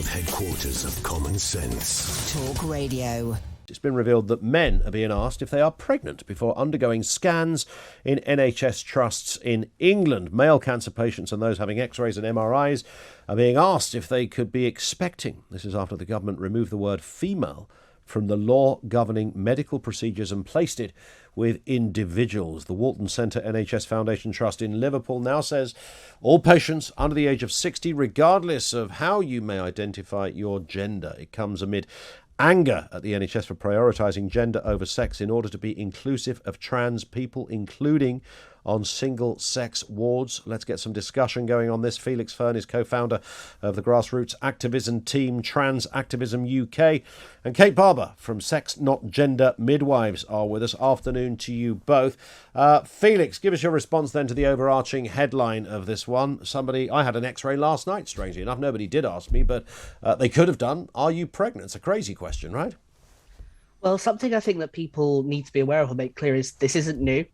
headquarters of common sense. Talk Radio. It's been revealed that men are being asked if they are pregnant before undergoing scans in NHS trusts in England. Male cancer patients and those having X-rays and MRIs are being asked if they could be expecting. This is after the government removed the word female from the law governing medical procedures and placed it with individuals. The Walton Centre NHS Foundation Trust in Liverpool now says all patients under the age of 60, regardless of how you may identify your gender, it comes amid anger at the NHS for prioritising gender over sex in order to be inclusive of trans people, including on single-sex wards. Let's get some discussion going on this. Felix Fern is co-founder of the grassroots activism team Trans Activism UK. And Kate Barber from Sex Not Gender Midwives are with us. Afternoon to you both. Felix, give us your response then to the overarching headline of this one. I had an X-ray last night, strangely enough. Nobody did ask me, but they could have done. Are you pregnant? It's a crazy question, right? Well, something I think that people need to be aware of and make clear is this isn't new.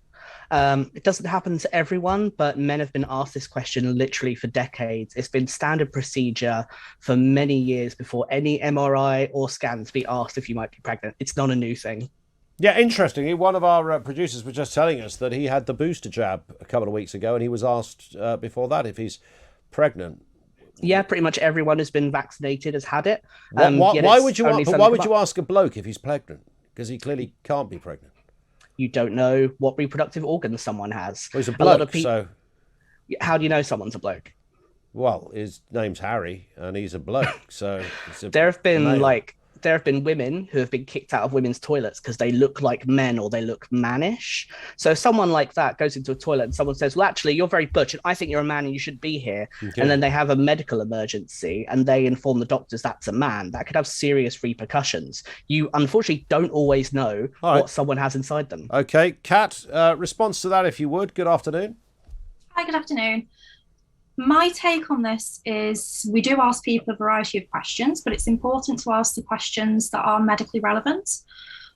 It doesn't happen to everyone, but men have been asked this question literally for decades. It's been standard procedure for many years before any MRI or scans be asked if you might be pregnant. It's not a new thing. Yeah, interestingly, one of our producers was just telling us that he had the booster jab a couple of weeks ago and he was asked before that if he's pregnant. Yeah, pretty much everyone who's been vaccinated has had it. Why would you ask a bloke if he's pregnant? Because he clearly can't be pregnant. You don't know what reproductive organs someone has. Well, he's a bloke, so... How do you know someone's a bloke? Well, his name's Harry, and he's a bloke, so... There have been women who have been kicked out of women's toilets because they look like men or they look mannish. So if someone like that goes into a toilet and someone says, well, actually, you're very butch and I think you're a man and you shouldn't be here. Okay. And then they have a medical emergency and they inform the doctors that's a man, that could have serious repercussions. You unfortunately don't always know what someone has inside them. Okay, Kat, response to that if you would. Good afternoon. Hi, good afternoon. My take on this is we do ask people a variety of questions, but it's important to ask the questions that are medically relevant.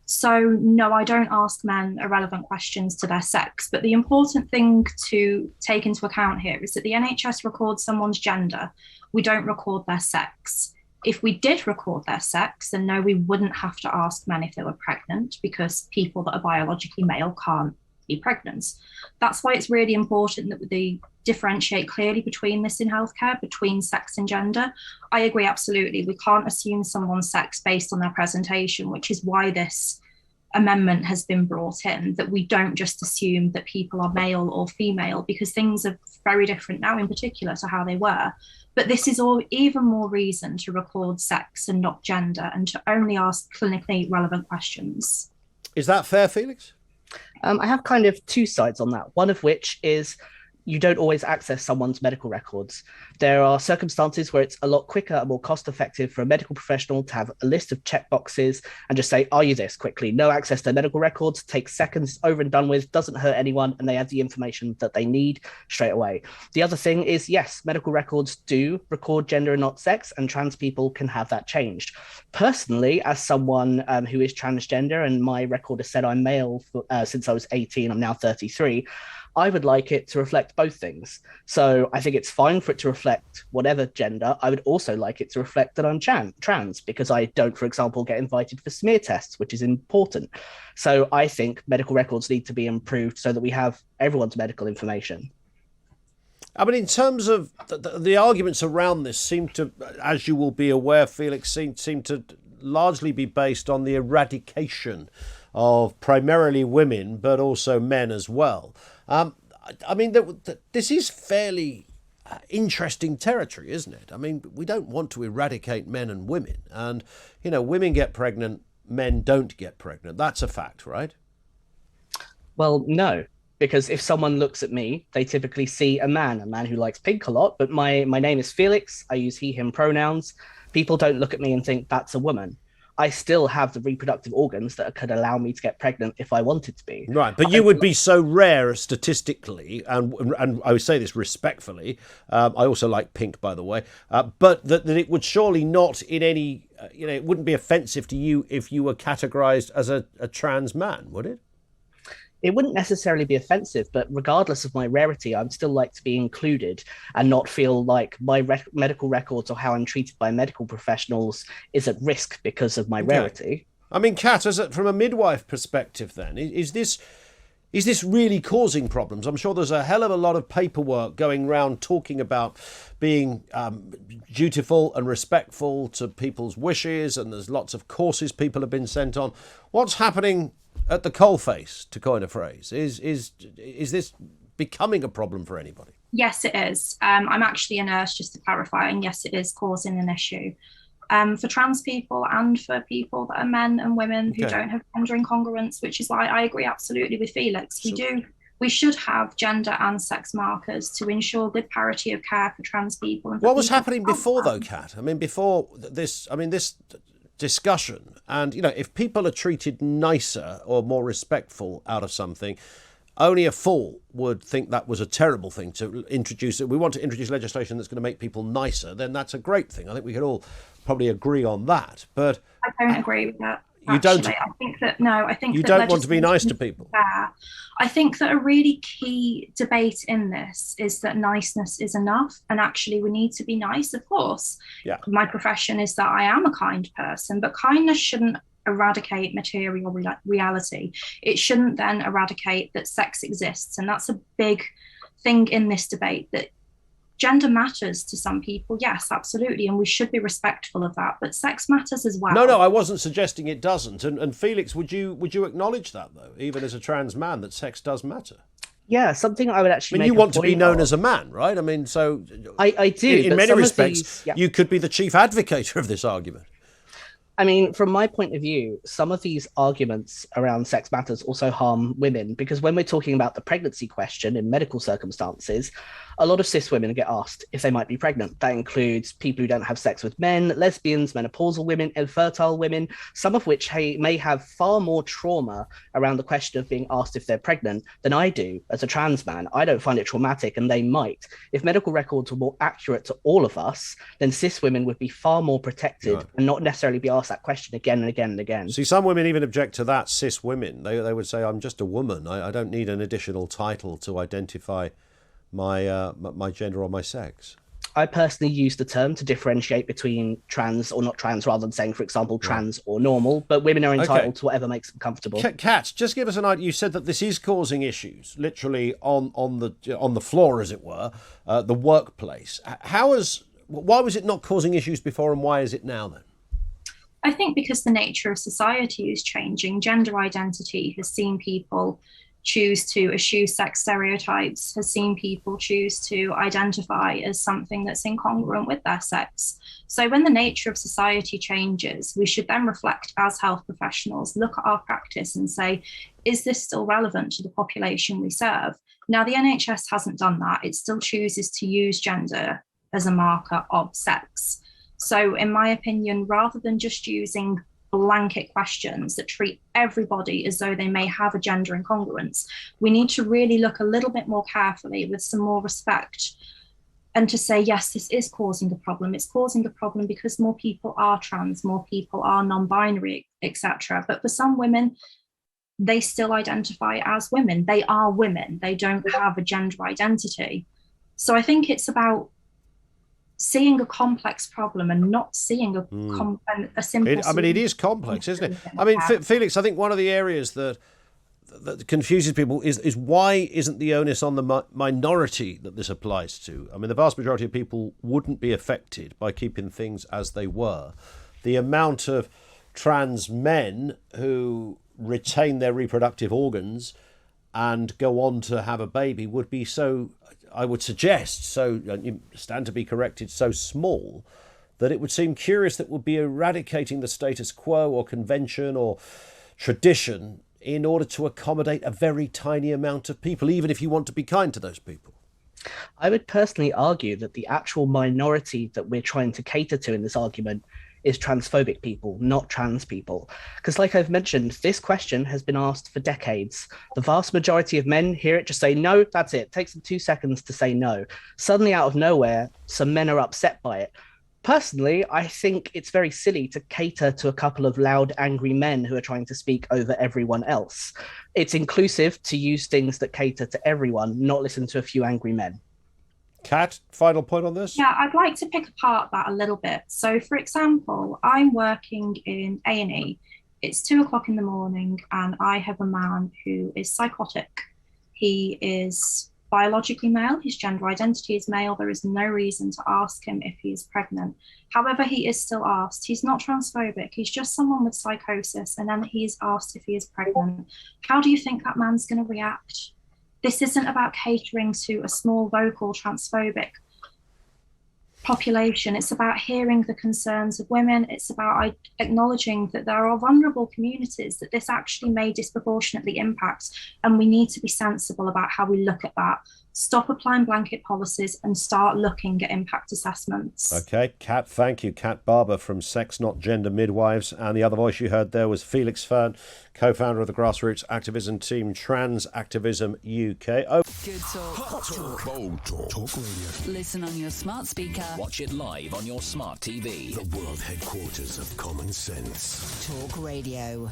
So no, I don't ask men irrelevant questions to their sex, but the important thing to take into account here is that the NHS records someone's gender. We don't record their sex. If we did record their sex, then no, we wouldn't have to ask men if they were pregnant because people that are biologically male can't be pregnant. That's why it's really important that they differentiate clearly between this in healthcare, between sex and gender. I agree, absolutely. We can't assume someone's sex based on their presentation, which is why this amendment has been brought in, that we don't just assume that people are male or female, because things are very different now, in particular to how they were. But this is all even more reason to record sex and not gender, and to only ask clinically relevant questions. Is that fair, Felix? I have kind of two sides on that. One of which is you don't always access someone's medical records. There are circumstances where it's a lot quicker and more cost effective for a medical professional to have a list of checkboxes and just say, are you this quickly? No access to medical records, takes seconds, over and done with, doesn't hurt anyone, and they have the information that they need straight away. The other thing is, yes, medical records do record gender and not sex, and trans people can have that changed. Personally, as someone who is transgender, and my record has said I'm male since I was 18, I'm now 33, I would like it to reflect both things. So I think it's fine for it to reflect whatever gender. I would also like it to reflect that I'm trans, because I don't, for example, get invited for smear tests, which is important. So I think medical records need to be improved so that we have everyone's medical information. I mean, in terms of the arguments around this seem to, as you will be aware, Felix, seem to largely be based on the eradication of primarily women, but also men as well. I mean, this is fairly interesting territory, isn't it? I mean, we don't want to eradicate men and women. And, you know, women get pregnant, men don't get pregnant. That's a fact, right? Well, no, because if someone looks at me, they typically see a man who likes pink a lot. But my name is Felix. I use he, him pronouns. People don't look at me and think that's a woman. I still have the reproductive organs that could allow me to get pregnant if I wanted to be. Right, but you would be so rare statistically, and I would say this respectfully, I also like pink, by the way, but that it would surely not in any, it wouldn't be offensive to you if you were categorised as a trans man, would it? It wouldn't necessarily be offensive, but regardless of my rarity, I'd still like to be included and not feel like my medical records or how I'm treated by medical professionals is at risk because of my rarity. I mean, Kat, from a midwife perspective then, is this really causing problems? I'm sure there's a hell of a lot of paperwork going around talking about being dutiful and respectful to people's wishes, and there's lots of courses people have been sent on. What's happening at the coalface, to coin a phrase? Is this becoming a problem for anybody? Yes, it is. I'm actually a nurse, just to clarify, and yes, it is causing an issue. For trans people and for people that are men and women who don't have gender incongruence, which is why I agree absolutely with Felix. We should have gender and sex markers to ensure good parity of care for trans people. And for what was happening before, though, Kat? I mean, before this, this discussion, and, if people are treated nicer or more respectful out of something, only a fool would think that was a terrible thing to introduce. We want to introduce legislation that's going to make people nicer, then that's a great thing. I think we could all probably agree on that. But I don't agree with that. You don't? I think that, no, I think you that don't want to be nice to people. Fair. I think that a really key debate in this is that niceness is enough, and actually we need to be nice, of course. Yeah. My profession is that I am a kind person, but kindness shouldn't eradicate material reality. It shouldn't then eradicate that sex exists, and that's a big thing in this debate, that gender matters to some people, yes, absolutely, and we should be respectful of that, but sex matters as well. No, I wasn't suggesting it doesn't. And Felix, would you acknowledge that, though, even as a trans man, that sex does matter? Yeah, something I would actually. You want to be known as a man, right? I mean, so I do. In many respects, you could be the chief advocate of this argument. I mean, from my point of view, some of these arguments around sex matters also harm women, because when we're talking about the pregnancy question in medical circumstances, a lot of cis women get asked if they might be pregnant. That includes people who don't have sex with men, lesbians, menopausal women, infertile women, some of which may have far more trauma around the question of being asked if they're pregnant than I do as a trans man. I don't find it traumatic, and they might. If medical records were more accurate to all of us, then cis women would be far more protected and not necessarily be asked that question again and again and again. See, some women even object to that, cis women. They would say, I'm just a woman. I don't need an additional title to identify my gender or my sex. I personally use the term to differentiate between trans or not trans, rather than saying, for example, trans or normal, but women are entitled to whatever makes them comfortable. Kat, just give us an idea. You said that this is causing issues, literally on the floor, as it were, the workplace. Why was it not causing issues before, and why is it now then? I think because the nature of society is changing. Gender identity has seen people choose to eschew sex stereotypes, has seen people choose to identify as something that's incongruent with their sex. So when the nature of society changes, we should then reflect as health professionals, look at our practice and say, is this still relevant to the population we serve? Now, the NHS hasn't done that. It still chooses to use gender as a marker of sex. So in my opinion, rather than just using blanket questions that treat everybody as though they may have a gender incongruence, we need to really look a little bit more carefully with some more respect, and to say, yes, this is causing a problem. It's causing a problem because more people are trans, more people are non-binary, etc. But for some women, they still identify as women. They are women. They don't have a gender identity. So I think it's about seeing a complex problem and not seeing a simple solution. It is complex, isn't it? I mean, Felix, I think one of the areas that confuses people is why isn't the onus on the minority that this applies to? I mean, the vast majority of people wouldn't be affected by keeping things as they were. The amount of trans men who retain their reproductive organs and go on to have a baby would be so, I would suggest, so you stand to be corrected, so small that it would seem curious that would be eradicating the status quo or convention or tradition in order to accommodate a very tiny amount of people, even if you want to be kind to those people. I would personally argue that the actual minority that we're trying to cater to in this argument is transphobic people, not trans people. Because like I've mentioned, this question has been asked for decades. The vast majority of men hear it, just say, no, that's it. It takes them 2 seconds to say no. Suddenly out of nowhere, some men are upset by it. Personally, I think it's very silly to cater to a couple of loud, angry men who are trying to speak over everyone else. It's inclusive to use things that cater to everyone, not listen to a few angry men. Kat, final point on this? Yeah, I'd like to pick apart that a little bit. So, for example, I'm working in A&E. It's 2 o'clock in the morning, and I have a man who is psychotic. He is biologically male. His gender identity is male. There is no reason to ask him if he is pregnant. However, he is still asked. He's not transphobic. He's just someone with psychosis, and then he's asked if he is pregnant. How do you think that man's going to react? This isn't about catering to a small, vocal, transphobic population. It's about hearing the concerns of women. It's about acknowledging that there are vulnerable communities that this actually may disproportionately impact, and we need to be sensible about how we look at that. Stop applying blanket policies and start looking at impact assessments. Okay, Kat, thank you. Kat Barber from Sex Not Gender Midwives. And the other voice you heard there was Felix Fern, co-founder of the grassroots activism team Trans Activism UK. Oh. Good talk. Hot talk. Bold talk. Talk radio. Listen on your smart speaker. Watch it live on your smart TV. The world headquarters of common sense. Talk Radio.